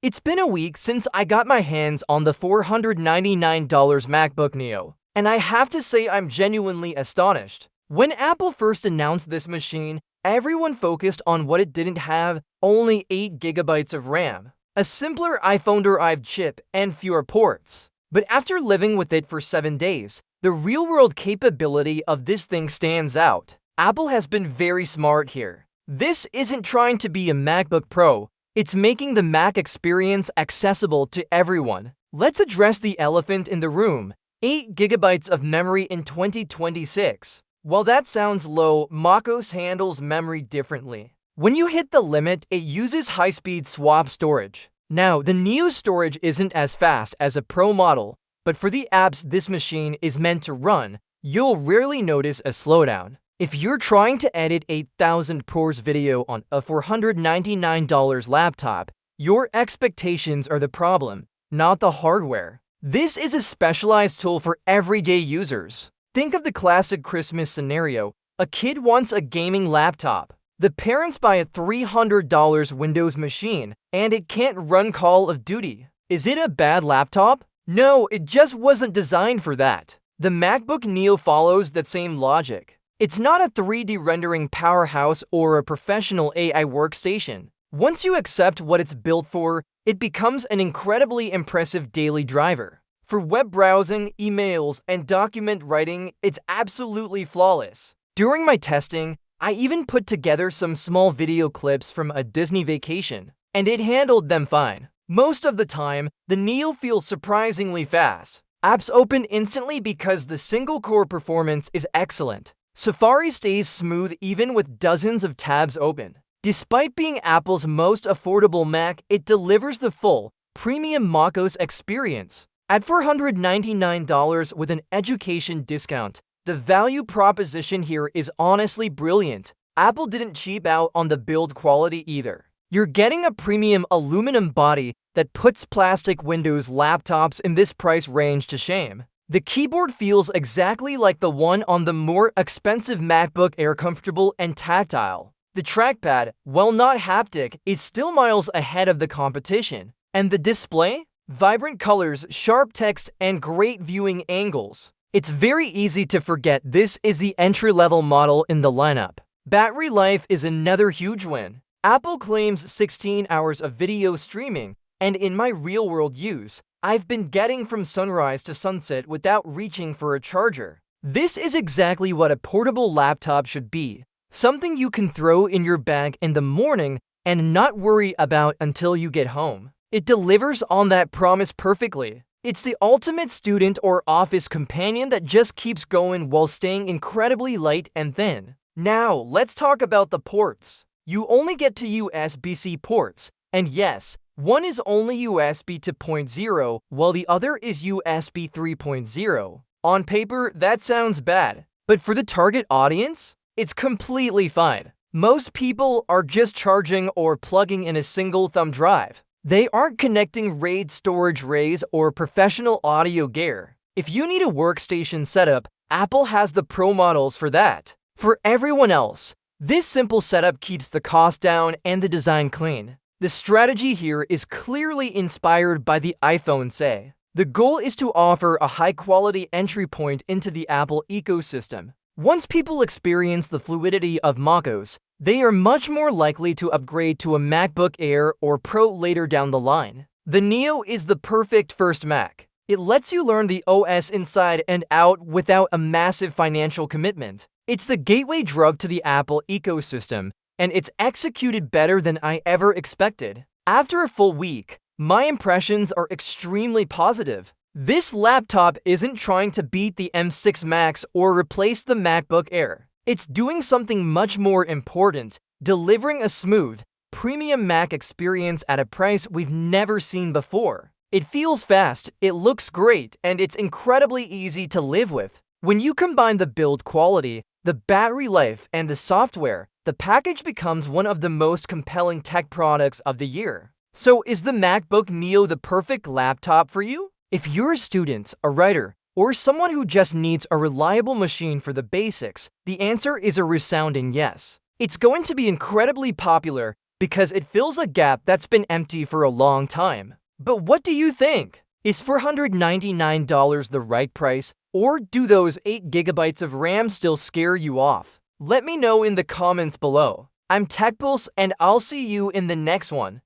It's been a week since I got my hands on the $499 MacBook Neo, and I have to say I'm genuinely astonished. When Apple first announced this machine, everyone focused on what it didn't have: only 8 gigabytes of RAM, a simpler iPhone derived chip, and fewer ports. But after living with it for 7 days, the real-world capability of this thing stands out. Apple has been very smart here. This isn't trying to be a MacBook Pro. It's making the Mac experience accessible to everyone. Let's address the elephant in the room: 8 gigabytes of memory in 2026. While that sounds low, macOS handles memory differently. When you hit the limit, it uses high-speed swap storage. Now, the Neo storage isn't as fast as a Pro model, but for the apps this machine is meant to run, you'll rarely notice a slowdown. If you're trying to edit 8,000 pores video on a $499 laptop, your expectations are the problem, not the hardware. This is a specialized tool for everyday users. Think of the classic Christmas scenario. A kid wants a gaming laptop. The parents buy a $300 Windows machine, and it can't run Call of Duty. Is it a bad laptop? No, it just wasn't designed for that. The MacBook Neo follows that same logic. It's not a 3D rendering powerhouse or a professional AI workstation. Once you accept what it's built for, it becomes an incredibly impressive daily driver. For web browsing, emails, and document writing, it's absolutely flawless. During my testing, I even put together some small video clips from a Disney vacation, and it handled them fine. Most of the time, the Neo feels surprisingly fast. Apps open instantly because the single-core performance is excellent. Safari stays smooth even with dozens of tabs open. Despite being Apple's most affordable Mac, it delivers the full, premium macOS experience. At $499 with an education discount, the value proposition here is honestly brilliant. Apple didn't cheap out on the build quality either. You're getting a premium aluminum body that puts plastic Windows laptops in this price range to shame. The keyboard feels exactly like the one on the more expensive MacBook Air, comfortable and tactile. The trackpad, while not haptic, is still miles ahead of the competition. And the display? Vibrant colors, sharp text, and great viewing angles. It's very easy to forget this is the entry-level model in the lineup. Battery life is another huge win. Apple claims 16 hours of video streaming, and in my real-world use, I've been getting from sunrise to sunset without reaching for a charger. This is exactly what a portable laptop should be. Something you can throw in your bag in the morning and not worry about until you get home. It delivers on that promise perfectly. It's the ultimate student or office companion that just keeps going while staying incredibly light and thin. Now, let's talk about the ports. You only get to USB-C ports, and yes, one is only USB 2.0, while the other is USB 3.0. On paper, that sounds bad, but for the target audience, it's completely fine. Most people are just charging or plugging in a single thumb drive. They aren't connecting RAID storage arrays or professional audio gear. If you need a workstation setup, Apple has the Pro models for that. For everyone else, this simple setup keeps the cost down and the design clean. The strategy here is clearly inspired by the iPhone, say. The goal is to offer a high-quality entry point into the Apple ecosystem. Once people experience the fluidity of macOS, they are much more likely to upgrade to a MacBook Air or Pro later down the line. The Neo is the perfect first Mac. It lets you learn the OS inside and out without a massive financial commitment. It's the gateway drug to the Apple ecosystem, and it's executed better than I ever expected. After a full week, my impressions are extremely positive. This laptop isn't trying to beat the M6 Max or replace the MacBook Air. It's doing something much more important: delivering a smooth, premium Mac experience at a price we've never seen before. It feels fast, it looks great, and it's incredibly easy to live with. When you combine the build quality, the battery life, and the software, the package becomes one of the most compelling tech products of the year. So is the MacBook Neo the perfect laptop for you? If you're a student, a writer, or someone who just needs a reliable machine for the basics, the answer is a resounding yes. It's going to be incredibly popular because it fills a gap that's been empty for a long time. But what do you think? Is $499 the right price, or do those 8 GB of RAM still scare you off? Let me know in the comments below. I'm TechPulse, and I'll see you in the next one.